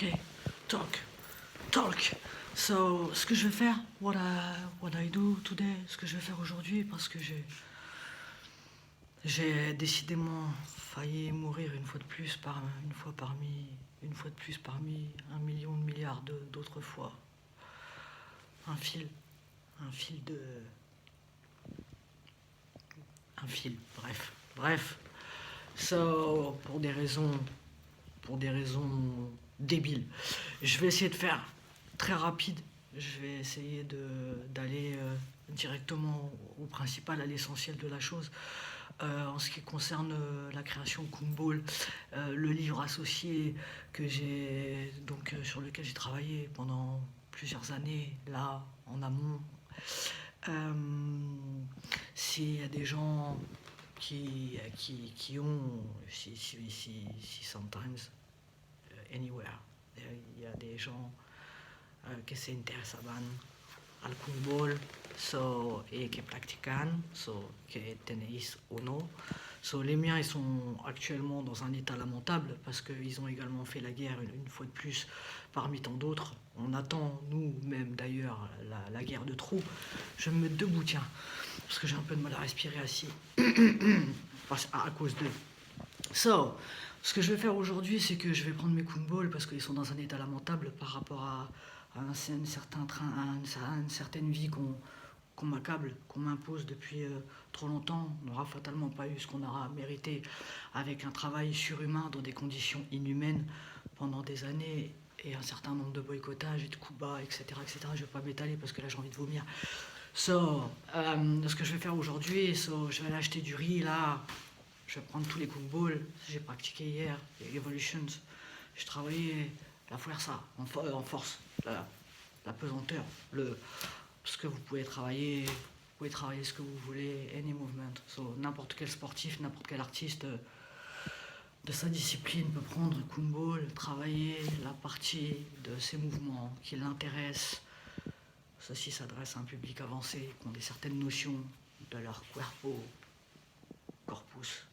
Okay, talk. So, ce que je vais faire, what I do today, ce que je vais faire aujourd'hui, parce que j'ai décidément failli mourir une fois de plus parmi un million de milliards d'autres fois. Un fil, bref. So, pour des raisons débiles. Je vais essayer de faire très rapide. Je vais essayer d'aller directement au principal, à l'essentiel de la chose. En ce qui concerne la création Kumball, le livre associé sur lequel j'ai travaillé pendant plusieurs années, là, en amont. S'il y a des gens qui ont, si sometimes, anywhere, il y a des gens que se interesaban al Kumball, et que practican, que tenéis uno. Les miens, ils sont actuellement dans un état lamentable parce qu'ils ont également fait la guerre une fois de plus parmi tant d'autres. On attend, nous-mêmes d'ailleurs, la guerre de trop. Je vais me mettre debout, tiens, parce que j'ai un peu de mal à respirer assis à cause d'eux. Ce que je vais faire aujourd'hui, c'est que je vais prendre mes Kumball parce qu'ils sont dans un état lamentable par rapport à une certaine vie qu'on m'accable, qu'on m'impose depuis trop longtemps. On n'aura fatalement pas eu ce qu'on aura mérité avec un travail surhumain dans des conditions inhumaines pendant des années et un certain nombre de boycottages et de coups bas, etc. Je ne vais pas m'étaler parce que là j'ai envie de vomir. Ce que je vais faire aujourd'hui, je vais aller acheter du riz là. Je vais prendre tous les Kumball. J'ai pratiqué hier, les Evolutions. J'ai travaillé la fuerza, en force, la pesanteur, parce que vous pouvez travailler ce que vous voulez, any movement. N'importe quel sportif, n'importe quel artiste de sa discipline peut prendre un Kumball, travailler la partie de ses mouvements qui l'intéressent. Ceci s'adresse à un public avancé qui ont certaines notions de leur corpus.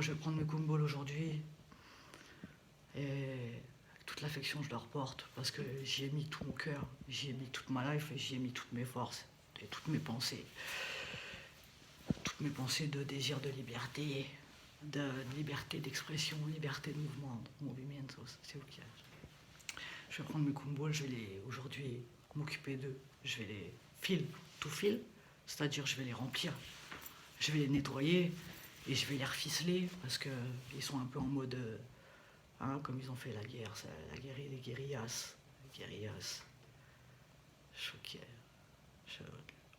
Je vais prendre mes Kumball aujourd'hui et avec toute l'affection je leur porte parce que j'y ai mis tout mon cœur, j'y ai mis toute ma life et j'y ai mis toutes mes forces et toutes mes pensées de désir de liberté d'expression, liberté de mouvement, c'est ok. Je vais prendre mes Kumball, je vais aujourd'hui m'occuper d'eux, je vais les fil, c'est-à-dire je vais les remplir, je vais les nettoyer et je vais les reficeler parce qu'ils sont un peu en mode, comme ils ont fait la guerre, les guérillas. Choqué.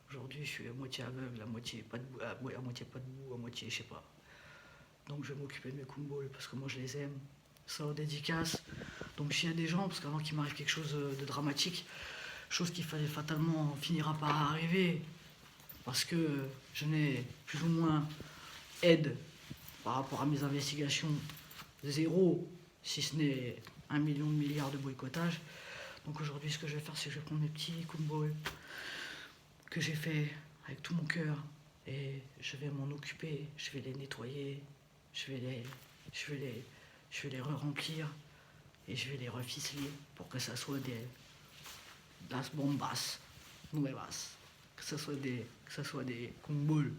Aujourd'hui, je suis à moitié aveugle, à moitié pas debout, à moitié, je sais pas. Donc je vais m'occuper de mes Kumball parce que moi je les aime. Dédicace. Donc s'il y a des gens, parce qu'avant qu'il m'arrive quelque chose de dramatique, chose qui fatalement finira par arriver, parce que je n'ai plus ou moins aide par rapport à mes investigations, zéro, si ce n'est 1 million de milliards de boycottages. Donc aujourd'hui, ce que je vais faire, c'est que je vais prendre mes petits Kumball que j'ai fait avec tout mon cœur et je vais m'en occuper, je vais les nettoyer, je vais les re-remplir et je vais les reficeler pour que ça soit las bombas nuevas, que ce soit des Kumball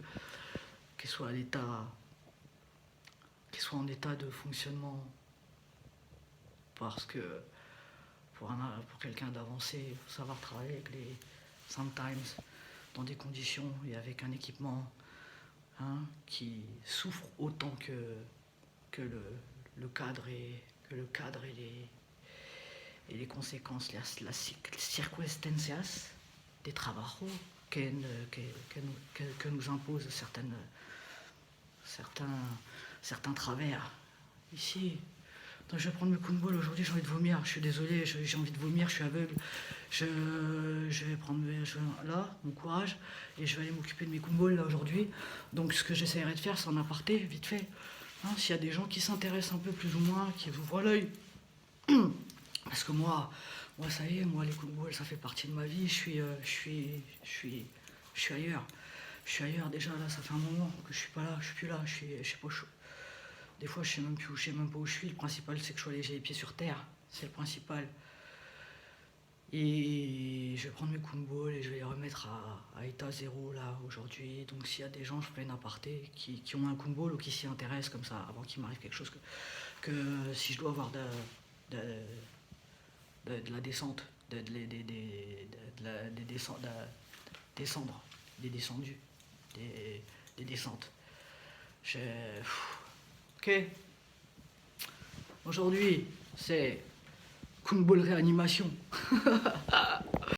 qui soient en état de fonctionnement, parce que pour quelqu'un d'avancé, il faut savoir travailler avec les sometimes dans des conditions et avec un équipement qui souffre autant que le cadre et les conséquences, las circunstancias des trabajos que nous imposent certains travers ici. Donc je vais prendre mes Kumball aujourd'hui, j'ai envie de vomir, je suis désolé, j'ai envie de vomir, je suis aveugle. Je vais prendre là, mon courage, et je vais aller m'occuper de mes Kumball là aujourd'hui. Donc ce que j'essaierai de faire, c'est en aparté, vite fait. S'il y a des gens qui s'intéressent un peu plus ou moins, qui ouvrent l'œil. Parce que moi ça y est, les Kumball, ça fait partie de ma vie, je suis ailleurs. Je suis ailleurs déjà, là, ça fait un moment que je suis pas là, je suis plus là, je sais pas chaud. Des fois, je sais même plus où, je sais même pas où je suis. Le principal, c'est que j'ai les pieds sur terre. C'est le principal. Et je vais prendre mes Kumball et je vais les remettre à état zéro là aujourd'hui. Donc s'il y a des gens, je ferai une aparté qui ont un Kumball ou qui s'y intéressent comme ça, avant qu'il m'arrive quelque chose, que si je dois avoir de la descente, descendre, des descendus, des descentes. Ok. Aujourd'hui, c'est Kumball réanimation.